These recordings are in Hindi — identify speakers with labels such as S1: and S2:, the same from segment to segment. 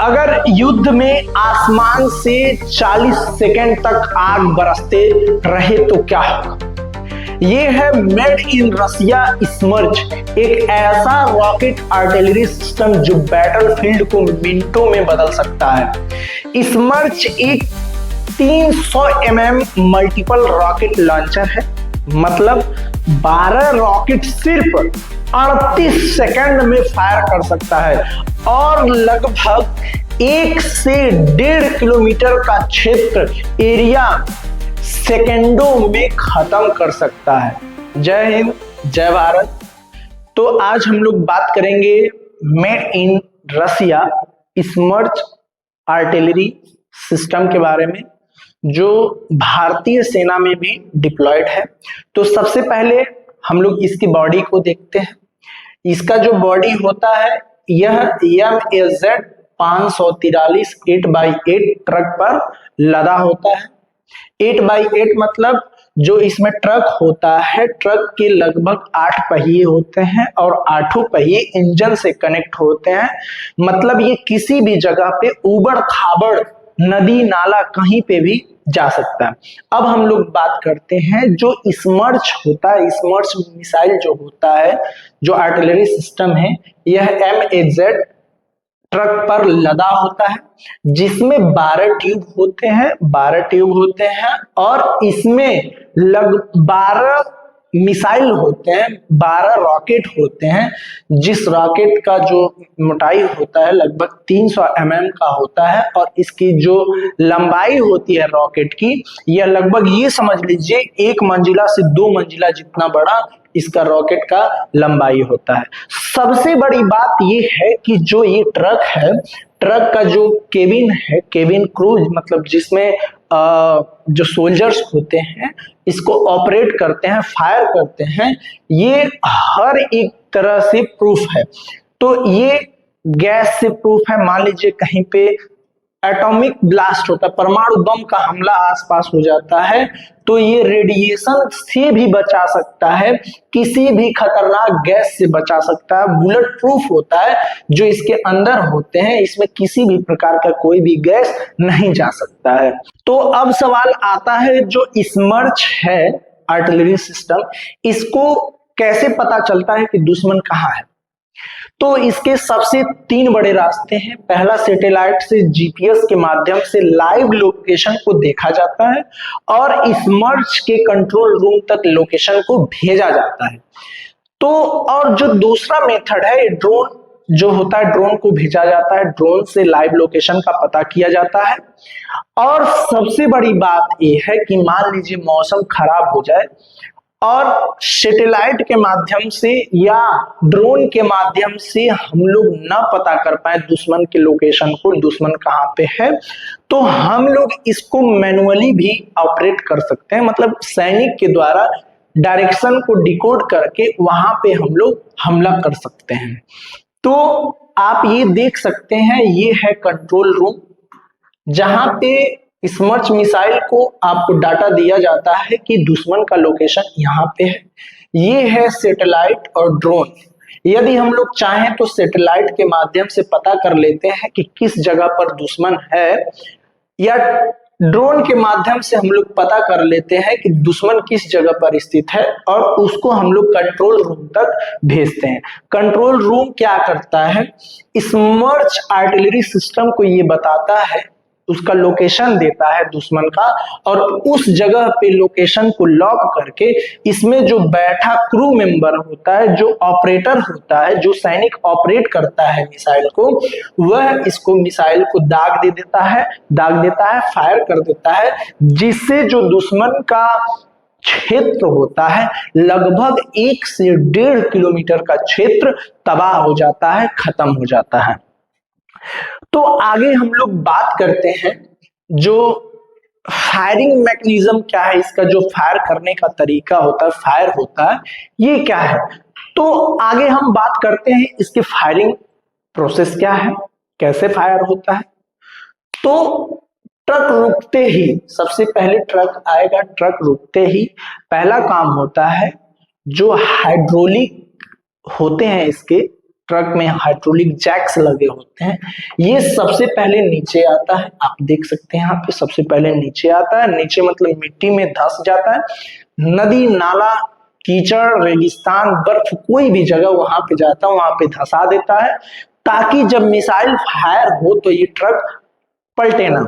S1: अगर युद्ध में आसमान से 40 सेकंड तक आग बरसते रहे तो क्या होगा। ये है मेड इन रसिया स्मर्च, एक ऐसा रॉकेट आर्टिलरी सिस्टम जो बैटलफील्ड को मिनटों में बदल सकता है। स्मर्च एक 300 mm मल्टीपल रॉकेट लॉन्चर है, मतलब 12 रॉकेट सिर्फ 38 सेकंड में फायर कर सकता है और लगभग 1 से 1.5 किलोमीटर का क्षेत्र एरिया सेकंडों में खत्म कर सकता है। जय हिंद, जय भारत। तो आज हम लोग बात करेंगे made in Russia Smerch artillery system के बारे में, जो भारतीय सेना में भी डिप्लॉयड है। तो सबसे पहले हम लोग इसकी बॉडी को देखते हैं। इसका जो बॉडी होता है यह MAZ 543 8x8 ट्रक पर लदा होता है। 8x8 मतलब जो इसमें ट्रक होता है, ट्रक के लगभग 8 पहिए होते हैं और 8 पहिए इंजन से कनेक्ट होते हैं। मतलब ये किसी भी जगह पे उबड़ खाबड़ नदी नाला कहीं पे भी जा सकता है। अब हम लोग बात करते हैं जो स्मर्च होता है, स्मर्च मिसाइल जो होता है, जो आर्टिलरी सिस्टम है, यह MAZ ट्रक पर लदा होता है, जिसमें 12 ट्यूब होते हैं और इसमें 12 मिसाइल होते हैं, 12 रॉकेट होते हैं। जिस रॉकेट का जो मोटाई होता है लगभग 300 mm का होता है और इसकी जो लंबाई होती है रॉकेट की, यह लगभग ये समझ लीजिए 1 मंजिला से 2 मंजिला जितना बड़ा इसका रॉकेट का लंबाई होता है। सबसे बड़ी बात ये है कि जो ये ट्रक है, ट्रक का जो केबिन है, केबिन क्रूज मतलब जिसमें जो सोल्जर्स होते हैं इसको ऑपरेट करते हैं, फायर करते हैं, ये हर एक तरह से प्रूफ है। तो ये गैस से प्रूफ है। मान लीजिए कहीं पे एटॉमिक ब्लास्ट होता है, परमाणु बम का हमला आसपास हो जाता है, तो ये रेडिएशन से भी बचा सकता है, किसी भी खतरनाक गैस से बचा सकता है। बुलेट प्रूफ होता है, जो इसके अंदर होते हैं इसमें किसी भी प्रकार का कोई भी गैस नहीं जा सकता है। तो अब सवाल आता है, जो स्मर्च है आर्टिलरी सिस्टम, इसको कैसे पता चलता है कि दुश्मन कहाँ है। तो इसके सबसे 3 बड़े रास्ते हैं। पहला, सैटेलाइट से GPS के माध्यम से लाइव लोकेशन को देखा जाता है और स्मर्च के कंट्रोल रूम तक लोकेशन को भेजा जाता है। तो और जो दूसरा मेथड है, ड्रोन जो होता है, ड्रोन को भेजा जाता है, ड्रोन से लाइव लोकेशन का पता किया जाता है। और सबसे बड़ी बात यह है कि मान लीजिए मौसम खराब हो जाए और सैटेलाइट के माध्यम से या ड्रोन के माध्यम से हम लोग ना पता कर पाए दुश्मन के लोकेशन को, दुश्मन कहाँ पे है, तो हम लोग इसको मैनुअली भी ऑपरेट कर सकते हैं। मतलब सैनिक के द्वारा डायरेक्शन को डिकोड करके वहां पे हम लोग हमला कर सकते हैं। तो आप ये देख सकते हैं, ये है कंट्रोल रूम, जहां पे स्मर्च मिसाइल को आपको डाटा दिया जाता है कि दुश्मन का लोकेशन यहाँ पे है। ये है सैटेलाइट और ड्रोन। यदि हम लोग चाहें तो सैटेलाइट के माध्यम से पता कर लेते हैं कि किस जगह पर दुश्मन है, या ड्रोन के माध्यम से हम लोग पता कर लेते हैं कि दुश्मन किस जगह पर स्थित है और उसको हम लोग कंट्रोल रूम तक भेजते हैं। कंट्रोल रूम क्या करता है, स्मर्च आर्टिलरी सिस्टम को ये बताता है, उसका लोकेशन देता है दुश्मन का, और उस जगह पे लोकेशन को लॉक करके इसमें जो बैठा क्रू मेंबर होता है, जो ऑपरेटर होता है, जो सैनिक ऑपरेट करता है मिसाइल को, वह इसको मिसाइल को दाग देता है, फायर कर देता है, जिससे जो दुश्मन का क्षेत्र होता है लगभग 1 से 1.5 किलोमीटर का क्षेत्र तबाह हो जाता है, खत्म हो जाता है। तो आगे हम लोग बात करते हैं जो फायरिंग मैकेनिज्म क्या है, इसका जो फायर करने का तरीका होता है, फायर होता है, ये क्या है। तो आगे हम बात करते हैं इसके फायरिंग प्रोसेस क्या है, कैसे फायर होता है। तो ट्रक रुकते ही, सबसे पहले ट्रक आएगा, ट्रक रुकते ही पहला काम होता है, जो हाइड्रोलिक होते हैं इसके ट्रक में हाइड्रोलिक जैक्स लगे होते हैं। ये सबसे पहले नीचे आता है, आप देख सकते हैं यहाँ पे सबसे पहले नीचे आता है। नीचे मतलब मिट्टी में धंस जाता है। नदी नाला कीचड़ रेगिस्तान बर्फ कोई भी जगह वहां पे जाता है वहां पे धंसा देता है, ताकि जब मिसाइल फायर हो तो ये ट्रक पलटे ना।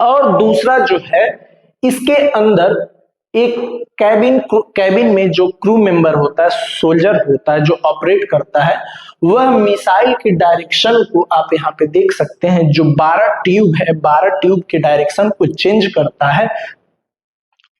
S1: और दूसरा जो है, इसके अंदर एक कैबिन में जो क्रू मेंबर होता है, सोल्जर होता है जो ऑपरेट करता है, वह मिसाइल की डायरेक्शन को आप यहाँ पे देख सकते हैं। जो 12 ट्यूब है, 12 ट्यूब के डायरेक्शन को चेंज करता है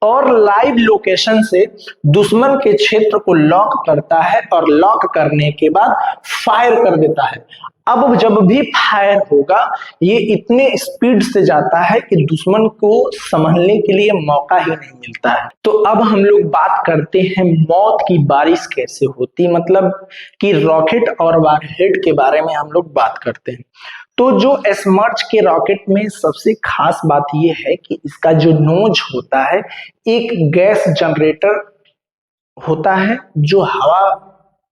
S1: और लाइव लोकेशन से दुश्मन के क्षेत्र को लॉक करता है और लॉक करने के बाद फायर कर देता है। अब जब भी फायर होगा ये इतने स्पीड से जाता है कि दुश्मन को संभलने के लिए मौका ही नहीं मिलता है। तो अब हम लोग बात करते हैं मौत की बारिश कैसे होती, मतलब कि रॉकेट और वारहेड के बारे में हम लोग बात करते हैं। तो जो स्मर्च के रॉकेट में सबसे खास बात यह है कि इसका जो नोज होता है एक गैस जनरेटर होता है जो हवा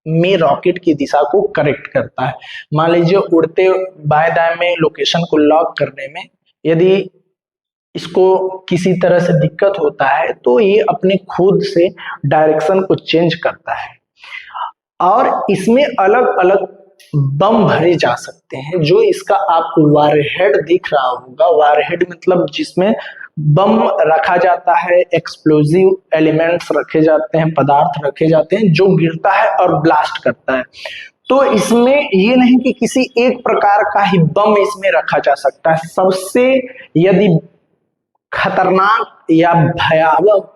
S1: में रॉकेट की दिशा को करेक्ट करता है। मान लीजिए उड़ते बाएं दाएं में लोकेशन को लॉक करने में यदि इसको किसी तरह से दिक्कत होता है तो ये अपने खुद से डायरेक्शन को चेंज करता है। और इसमें अलग अलग बम भरे जा सकते हैं। जो इसका आपको वारहेड दिख रहा होगा, वारहेड मतलब जिसमें बम रखा जाता है, एक्सप्लोजिव एलिमेंट्स रखे जाते हैं, पदार्थ रखे जाते हैं जो गिरता है और ब्लास्ट करता है। तो इसमें ये नहीं कि किसी एक प्रकार का ही बम इसमें रखा जा सकता है। सबसे यदि खतरनाक या भयावह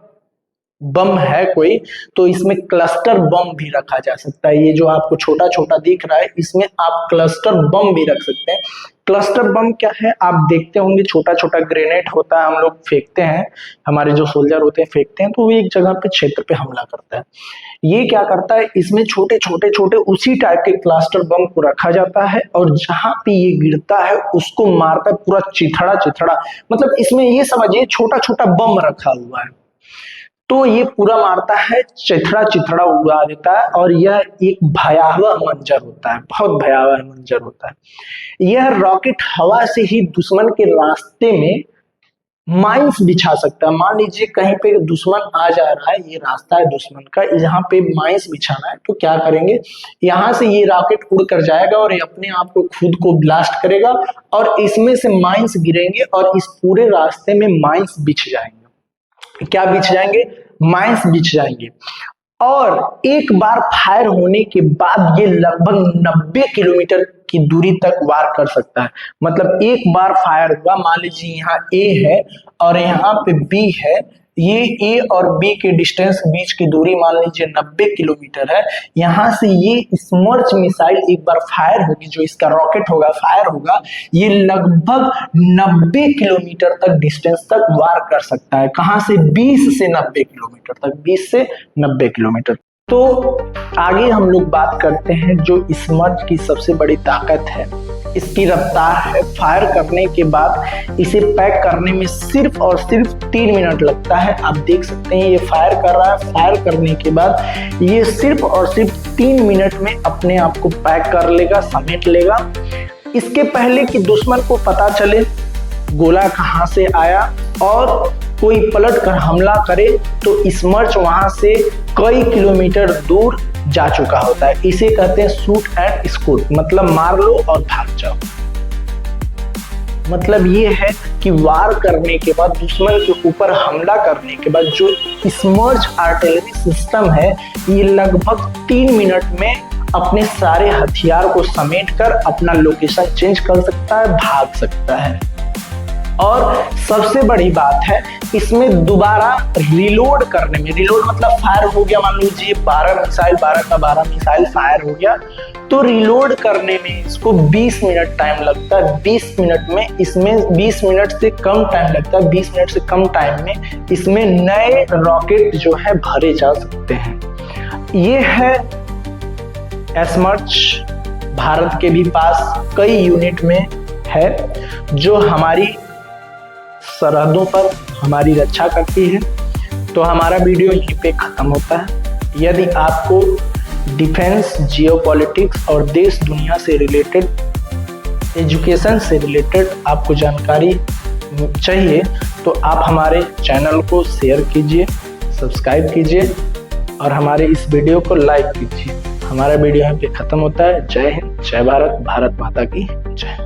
S1: बम है कोई तो इसमें क्लस्टर बम भी रखा जा सकता है। ये जो आपको छोटा छोटा दिख रहा है इसमें आप क्लस्टर बम भी रख सकते हैं। क्लस्टर बम क्या है आप देखते होंगे, छोटा छोटा ग्रेनेड होता है, हम लोग फेंकते हैं, हमारे जो सोल्जर होते हैं फेंकते हैं तो वो एक जगह पे क्षेत्र पे हमला करता है। ये क्या करता है, इसमें छोटे छोटे उसी टाइप के क्लस्टर बम को रखा जाता है और जहां पे ये गिरता है उसको मारता है पूरा चिथड़ा चिथड़ा, मतलब इसमें ये समझिए छोटा छोटा बम रखा हुआ है तो ये पूरा मारता है, चिथड़ा चिथड़ा उड़ा देता है। और यह एक भयावह मंजर होता है, बहुत भयावह मंजर होता है। यह रॉकेट हवा से ही दुश्मन के रास्ते में माइंस बिछा सकता है। मान लीजिए कहीं पे दुश्मन आ जा रहा है, ये रास्ता है दुश्मन का, यहाँ पे माइंस बिछाना है तो क्या करेंगे, यहाँ से ये रॉकेट उड़ कर जाएगा और ये अपने आप को खुद को ब्लास्ट करेगा और इसमें से माइंस गिरेंगे और इस पूरे रास्ते में माइंस बिछ जाएंगे। क्या बिछ जाएंगे, माइंस बिछ जाएंगे। और एक बार फायर होने के बाद ये लगभग 90 किलोमीटर की दूरी तक वार कर सकता है। मतलब एक बार फायर हुआ, मान लीजिए यहाँ ए है और यहाँ पे बी है, ये ए और बी के डिस्टेंस बीच की दूरी मान लीजिए 90 किलोमीटर है। यहाँ से ये स्मर्च मिसाइल एक बार फायर होगी, जो इसका रॉकेट होगा फायर होगा, ये लगभग 90 किलोमीटर तक डिस्टेंस तक वार कर सकता है। कहाँ से, 20 से 90 किलोमीटर तक, 20 से 90 किलोमीटर। तो आगे हम लोग बात करते हैं जो स्मर्च की सबसे बड़ी ताकत है, इसकी रफ्तार है। फायर करने के बाद इसे पैक करने में सिर्फ और सिर्फ 3 मिनट लगता है। आप देख सकते हैं ये फायर कर रहा है, फायर करने के बाद ये सिर्फ और सिर्फ 3 मिनट में अपने आप को पैक कर लेगा, समेट लेगा। इसके पहले कि दुश्मन को पता चले गोला कहाँ से आया और कोई पलट कर हमला करे तो स्मर्च वहां से कई किलोमीटर दूर जा चुका होता है। इसे कहते हैं शूट एंड स्कूट, मतलब मार लो और भाग जाओ। मतलब ये है कि वार करने के बाद, दुश्मन के ऊपर हमला करने के बाद जो स्मर्च आर्टिलरी सिस्टम है ये लगभग 3 मिनट में अपने सारे हथियार को समेट कर अपना लोकेशन चेंज कर सकता है, भाग सकता है। और सबसे बड़ी बात है इसमें दोबारा रिलोड करने में, रिलोड मतलब फायर हो गया, मान लीजिए 12 मिसाइल, 12 का 12 मिसाइल फायर हो गया तो रिलोड करने में इसको 20 मिनट टाइम लगता है। 20 मिनट में इसमें 20 मिनट से कम टाइम लगता है। 20 मिनट से कम टाइम में इसमें नए रॉकेट जो है भरे जा सकते हैं। ये है स्मर्च, भारत के भी पास कई यूनिट में है जो हमारी सरहदों पर हमारी रक्षा करती है। तो हमारा वीडियो यहीं पे खत्म होता है। यदि आपको डिफेंस, जियोपॉलिटिक्स और देश दुनिया से रिलेटेड, एजुकेशन से रिलेटेड आपको जानकारी चाहिए तो आप हमारे चैनल को शेयर कीजिए, सब्सक्राइब कीजिए और हमारे इस वीडियो को लाइक कीजिए। हमारा वीडियो यहाँ पे खत्म होता है। जय हिंद, जय भारत, भारत माता की जय।